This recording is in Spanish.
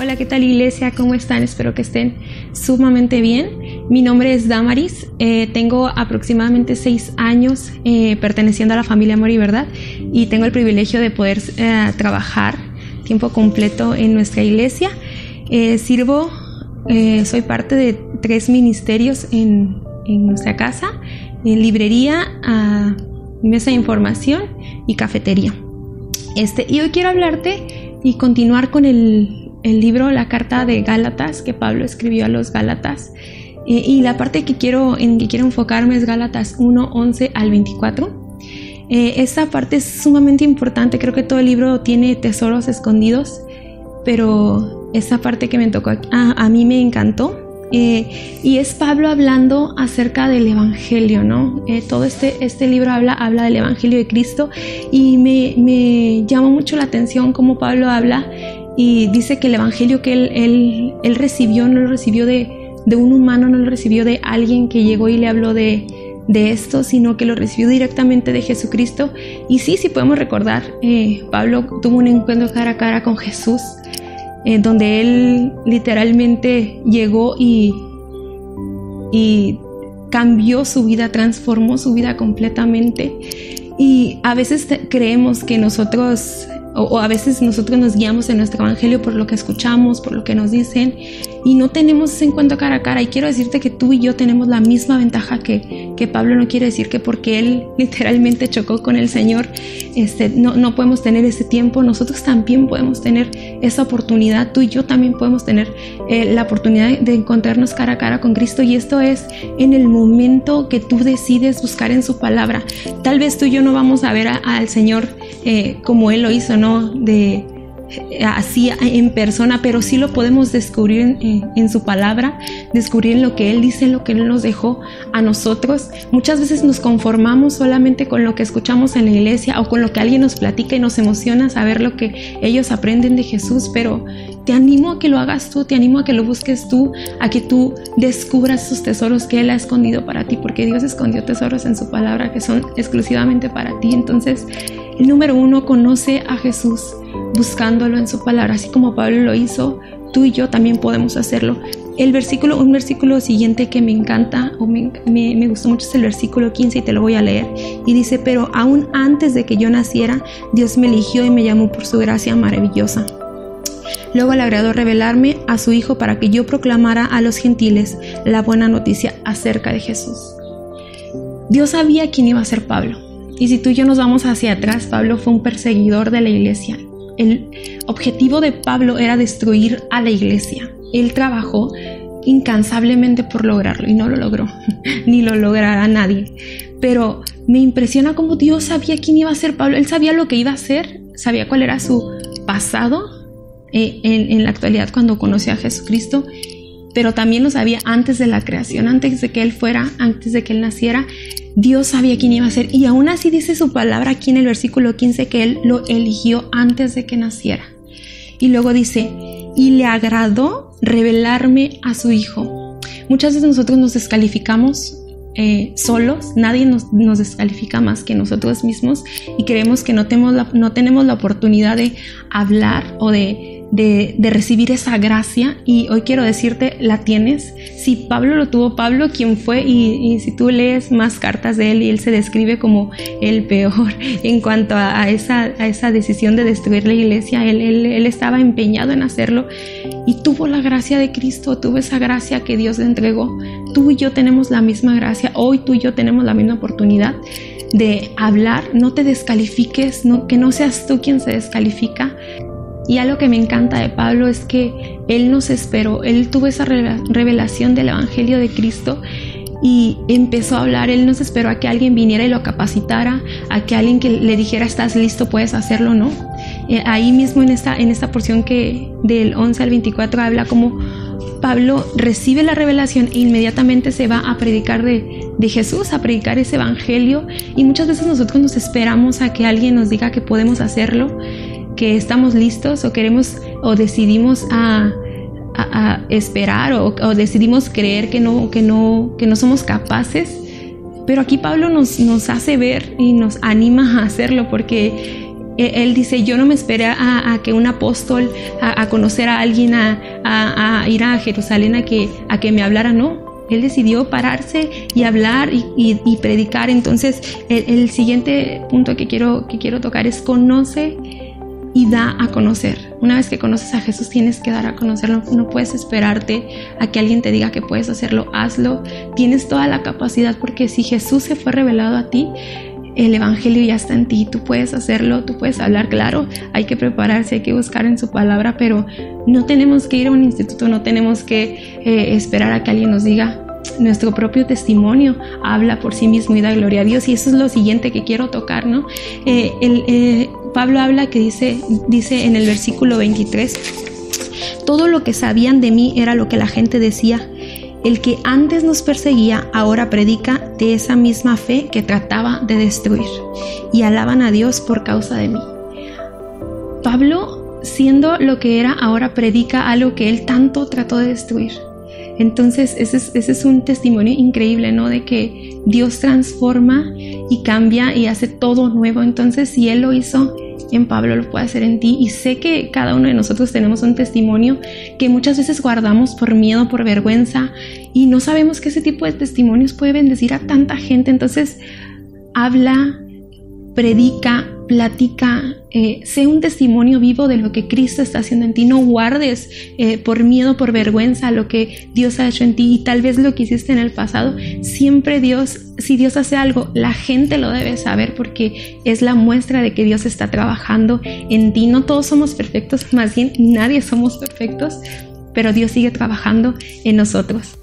Hola, ¿qué tal, iglesia? ¿Cómo están? Espero que estén sumamente bien. Mi nombre es Damaris, tengo aproximadamente 6 años perteneciendo a la familia Amor y Verdad, y tengo el privilegio de poder trabajar tiempo completo en nuestra iglesia. Soy parte de 3 ministerios en nuestra casa: librería, mesa de información y cafetería. Y hoy quiero hablarte y continuar con el libro, la carta de Gálatas que Pablo escribió a los Gálatas, y la parte en que quiero enfocarme es Gálatas 1, 11 al 24. Esta parte es sumamente importante. Creo que todo el libro tiene tesoros escondidos, pero esta parte que me tocó a mí me encantó. Y es Pablo hablando acerca del evangelio, ¿no? Todo este libro habla del evangelio de Cristo, y me llama mucho la atención cómo Pablo habla y dice que el evangelio que él recibió no lo recibió de un humano, no lo recibió de alguien que llegó y le habló de esto, sino que lo recibió directamente de Jesucristo. Y sí podemos recordar, Pablo tuvo un encuentro cara a cara con Jesús, donde él literalmente llegó y cambió su vida, transformó su vida completamente. Y a veces creemos que nosotros, o a veces nosotros nos guiamos en nuestro evangelio por lo que escuchamos, por lo que nos dicen, y no tenemos ese encuentro cara a cara. Y quiero decirte que tú y yo tenemos la misma ventaja que Pablo. No quiere decir que porque él literalmente chocó con el Señor, no podemos tener ese tiempo. Nosotros también podemos tener esa oportunidad. Tú y yo también podemos tener la oportunidad de encontrarnos cara a cara con Cristo, y esto es en el momento que tú decides buscar en su palabra. Tal vez tú y yo no vamos a ver al Señor como Él lo hizo, ¿no? Así en persona, pero sí lo podemos descubrir en su palabra, descubrir en lo que Él dice, en lo que Él nos dejó a nosotros. Muchas veces nos conformamos solamente con lo que escuchamos en la iglesia o con lo que alguien nos platica, y nos emociona saber lo que ellos aprenden de Jesús, pero te animo a que lo hagas tú, te animo a que lo busques tú, a que tú descubras esos tesoros que Él ha escondido para ti, porque Dios escondió tesoros en su palabra que son exclusivamente para ti. Entonces, el número 1, conoce a Jesús buscándolo en su palabra. Así como Pablo lo hizo, tú y yo también podemos hacerlo. Un versículo siguiente que me encanta, o me gustó mucho, es el versículo 15, y te lo voy a leer. Y dice: pero aún antes de que yo naciera, Dios me eligió y me llamó por su gracia maravillosa. Luego le agradó revelarme a su Hijo para que yo proclamara a los gentiles la buena noticia acerca de Jesús. Dios sabía quién iba a ser Pablo. Y si tú y yo nos vamos hacia atrás, Pablo fue un perseguidor de la iglesia. El objetivo de Pablo era destruir a la iglesia. Él trabajó incansablemente por lograrlo, y no lo logró, ni lo logrará nadie. Pero me impresiona cómo Dios sabía quién iba a ser Pablo. Él sabía lo que iba a hacer, sabía cuál era su pasado en la actualidad cuando conoció a Jesucristo, pero también lo sabía antes de la creación, antes de que Él fuera, antes de que Él naciera. Dios sabía quién iba a ser, y aún así dice su palabra aquí en el versículo 15 que Él lo eligió antes de que naciera. Y luego dice: y le agradó revelarme a su Hijo. Muchas veces nosotros nos descalificamos solos. Nadie nos descalifica más que nosotros mismos, y creemos que no tenemos la oportunidad de hablar o de recibir esa gracia. Y hoy quiero decirte, la tienes. Si Pablo lo tuvo, Pablo quien fue, y si tú lees más cartas de él, y él se describe como el peor en cuanto a esa decisión de destruir la iglesia. Él estaba empeñado en hacerlo, y tuvo la gracia de Cristo, tuvo esa gracia que Dios le entregó. Tú y yo tenemos la misma gracia. Hoy tú y yo tenemos la misma oportunidad de hablar. No te descalifiques, que no seas tú quien se descalifica. Y algo que me encanta de Pablo es que él nos esperó. Él tuvo esa revelación del evangelio de Cristo y empezó a hablar. Él nos esperó a que alguien viniera y lo capacitara, a que alguien que le dijera: estás listo, puedes hacerlo, ¿no? Ahí mismo en esta porción que del 11 al 24 habla como Pablo recibe la revelación e inmediatamente se va a predicar de Jesús, a predicar ese evangelio. Y muchas veces nosotros nos esperamos a que alguien nos diga que podemos hacerlo, que estamos listos, o decidimos a esperar, o decidimos creer que no somos capaces. Pero aquí Pablo nos hace ver y nos anima a hacerlo, porque él dice, yo no me esperé a que un apóstol, a conocer a alguien, a ir a Jerusalén a que me hablara, no. Él decidió pararse y hablar y predicar. Entonces, el siguiente punto que quiero tocar es conoce y da a conocer. Una vez que conoces a Jesús, tienes que dar a conocerlo. No puedes esperarte a que alguien te diga que puedes hacerlo. Hazlo. Tienes toda la capacidad, porque si Jesús se fue revelado a ti, el evangelio ya está en ti. Tú puedes hacerlo, tú puedes hablar. Claro, hay que prepararse, hay que buscar en su palabra, pero no tenemos que ir a un instituto, no tenemos que esperar a que alguien nos diga. Nuestro propio testimonio habla por sí mismo y da gloria a Dios. Y eso es lo siguiente que quiero tocar, ¿no? Pablo habla que dice en el versículo 23, todo lo que sabían de mí era lo que la gente decía. El que antes nos perseguía ahora predica de esa misma fe que trataba de destruir, y alaban a Dios por causa de mí. Pablo, siendo lo que era, ahora predica algo que él tanto trató de destruir. Entonces ese es un testimonio increíble, ¿no? De que Dios transforma y cambia y hace todo nuevo. Entonces, si Él lo hizo en Pablo, lo puede hacer en ti. Y sé que cada uno de nosotros tenemos un testimonio que muchas veces guardamos por miedo, por vergüenza, y no sabemos que ese tipo de testimonios puede bendecir a tanta gente. Entonces, habla, predica, platica, sé un testimonio vivo de lo que Cristo está haciendo en ti. No guardes por miedo, por vergüenza lo que Dios ha hecho en ti, y tal vez lo que hiciste en el pasado. Siempre si Dios hace algo, la gente lo debe saber, porque es la muestra de que Dios está trabajando en ti. No todos somos perfectos, más bien nadie somos perfectos, pero Dios sigue trabajando en nosotros.